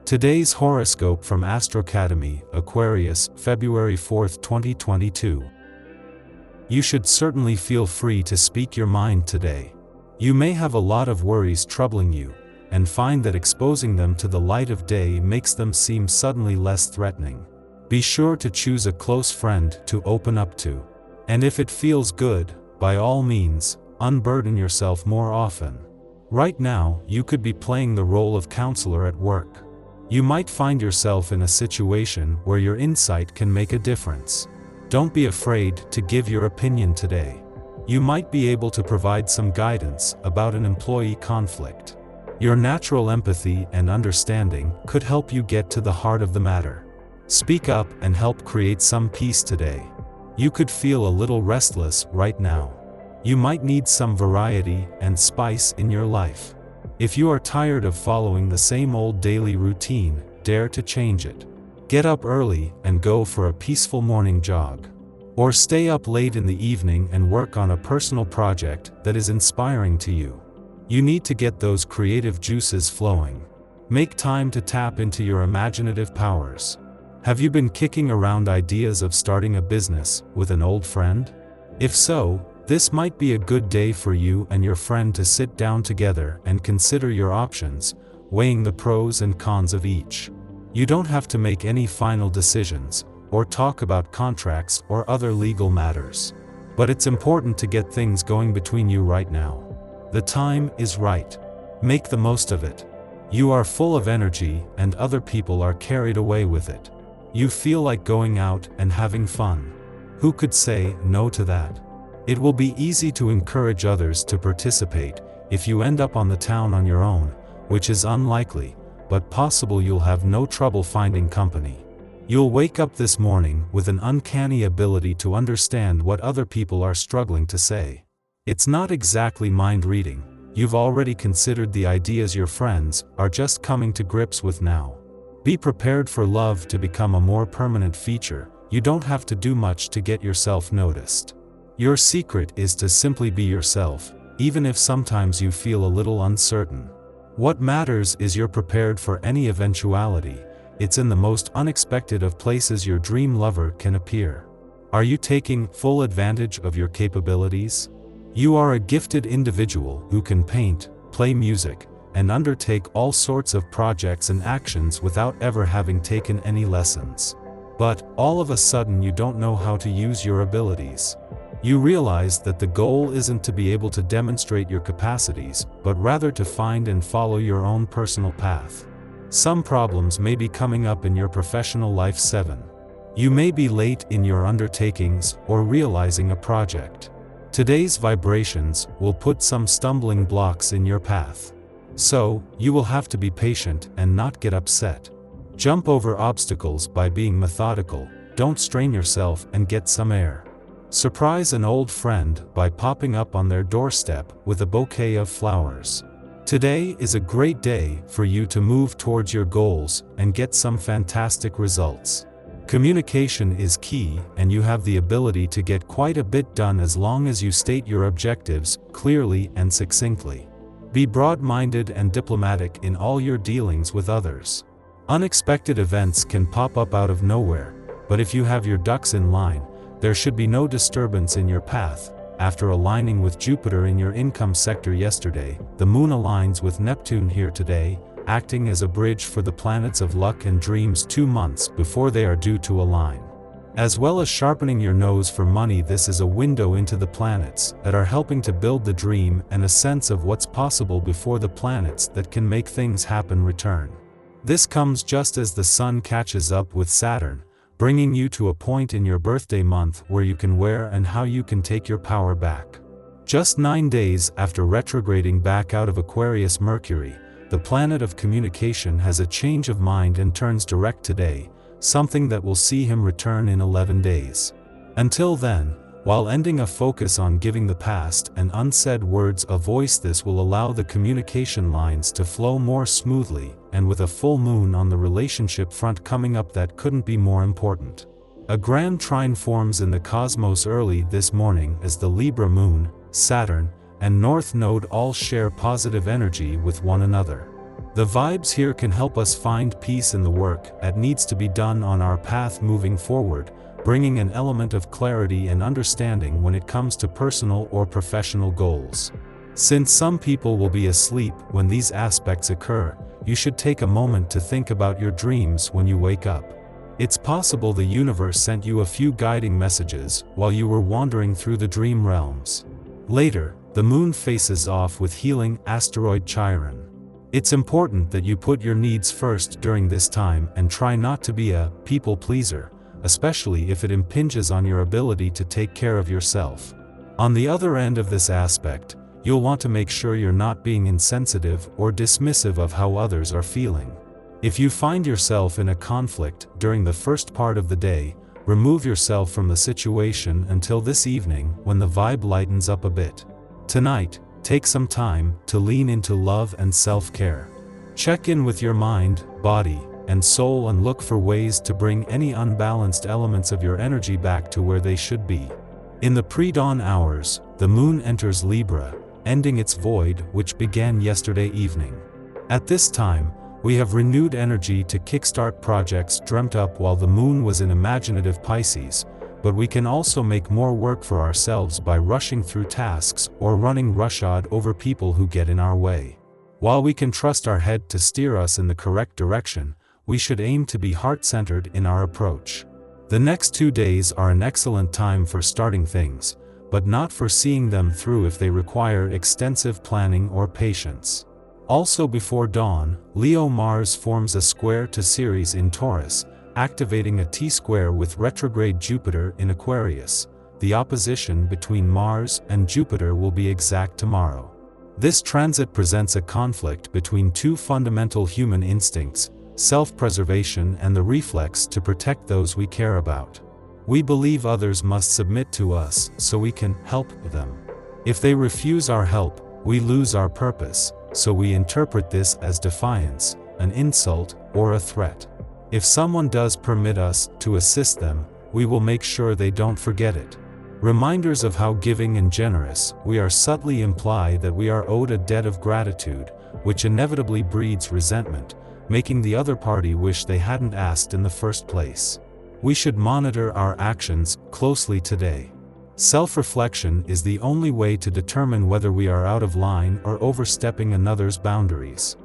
Today's horoscope from Astrocademy, Aquarius, February 4, 2022. You should certainly feel free to speak your mind today. You may have a lot of worries troubling you, and find that exposing them to the light of day makes them seem suddenly less threatening. Be sure to choose a close friend to open up to. And if it feels good, by all means, unburden yourself more often. Right now, you could be playing the role of counselor at work. You might find yourself in a situation where your insight can make a difference. Don't be afraid to give your opinion today. You might be able to provide some guidance about an employee conflict. Your natural empathy and understanding could help you get to the heart of the matter. Speak up and help create some peace today. You could feel a little restless right now. You might need some variety and spice in your life. If you are tired of following the same old daily routine, dare to change it. Get up early and go for a peaceful morning jog. Or stay up late in the evening and work on a personal project that is inspiring to you. You need to get those creative juices flowing. Make time to tap into your imaginative powers. Have you been kicking around ideas of starting a business with an old friend? If so, this might be a good day for you and your friend to sit down together and consider your options, weighing the pros and cons of each. You don't have to make any final decisions, or talk about contracts or other legal matters. But it's important to get things going between you right now. The time is right. Make the most of it. You are full of energy and other people are carried away with it. You feel like going out and having fun. Who could say no to that? It will be easy to encourage others to participate if you end up on the town on your own, which is unlikely, but possible. You'll have no trouble finding company. You'll wake up this morning with an uncanny ability to understand what other people are struggling to say. It's not exactly mind reading. You've already considered the ideas your friends are just coming to grips with now. Be prepared for love to become a more permanent feature. You don't have to do much to get yourself noticed. Your secret is to simply be yourself, even if sometimes you feel a little uncertain. What matters is you're prepared for any eventuality. It's in the most unexpected of places your dream lover can appear. Are you taking full advantage of your capabilities? You are a gifted individual who can paint, play music, and undertake all sorts of projects and actions without ever having taken any lessons. But, all of a sudden you don't know how to use your abilities. You realize that the goal isn't to be able to demonstrate your capacities, but rather to find and follow your own personal path. Some problems may be coming up in your professional life. 7. You may be late in your undertakings or realizing a project. Today's vibrations will put some stumbling blocks in your path. So, you will have to be patient and not get upset. Jump over obstacles by being methodical. Don't strain yourself and get some air. Surprise an old friend by popping up on their doorstep with a bouquet of flowers. Today is a great day for you to move towards your goals and get some fantastic results. Communication is key, and you have the ability to get quite a bit done as long as you state your objectives clearly and succinctly. Be broad-minded and diplomatic in all your dealings with others. Unexpected events can pop up out of nowhere, but if you have your ducks in line, there should be no disturbance in your path. After aligning with Jupiter in your income sector yesterday, the Moon aligns with Neptune here today, acting as a bridge for the planets of luck and dreams 2 months before they are due to align. As well as sharpening your nose for money, this is a window into the planets that are helping to build the dream and a sense of what's possible before the planets that can make things happen return. This comes just as the Sun catches up with Saturn, bringing you to a point in your birthday month where you can where and how you can take your power back. Just 9 days after retrograding back out of Aquarius, Mercury, the planet of communication has a change of mind and turns direct today, something that will see him return in 11 days. Until then, while ending a focus on giving the past and unsaid words a voice, this will allow the communication lines to flow more smoothly, and with a full moon on the relationship front coming up, that couldn't be more important. A grand trine forms in the cosmos early this morning as the Libra moon, Saturn, and North Node all share positive energy with one another. The vibes here can help us find peace in the work that needs to be done on our path moving forward, bringing an element of clarity and understanding when it comes to personal or professional goals. Since some people will be asleep when these aspects occur, you should take a moment to think about your dreams when you wake up. It's possible the universe sent you a few guiding messages while you were wandering through the dream realms. Later, the moon faces off with healing asteroid Chiron. It's important that you put your needs first during this time and try not to be a people pleaser, especially if it impinges on your ability to take care of yourself. On the other end of this aspect, you'll want to make sure you're not being insensitive or dismissive of how others are feeling. If you find yourself in a conflict during the first part of the day, remove yourself from the situation until this evening when the vibe lightens up a bit. Tonight, take some time to lean into love and self-care. Check in with your mind, body, and soul and look for ways to bring any unbalanced elements of your energy back to where they should be. In the pre-dawn hours, the moon enters Libra, ending its void which began yesterday evening. At this time, we have renewed energy to kickstart projects dreamt up while the moon was in imaginative Pisces, but we can also make more work for ourselves by rushing through tasks or running roughshod over people who get in our way. While we can trust our head to steer us in the correct direction, we should aim to be heart-centered in our approach. The next 2 days are an excellent time for starting things, but not for seeing them through if they require extensive planning or patience. Also before dawn, Leo Mars forms a square to Ceres in Taurus, activating a T-square with retrograde Jupiter in Aquarius. The opposition between Mars and Jupiter will be exact tomorrow. This transit presents a conflict between two fundamental human instincts, self-preservation and the reflex to protect those we care about. We believe others must submit to us so we can help them. If they refuse our help, we lose our purpose, so we interpret this as defiance, an insult, or a threat. If someone does permit us to assist them, we will make sure they don't forget it. Reminders of how giving and generous we are subtly imply that we are owed a debt of gratitude, which inevitably breeds resentment, making the other party wish they hadn't asked in the first place. We should monitor our actions closely today. Self-reflection is the only way to determine whether we are out of line or overstepping another's boundaries.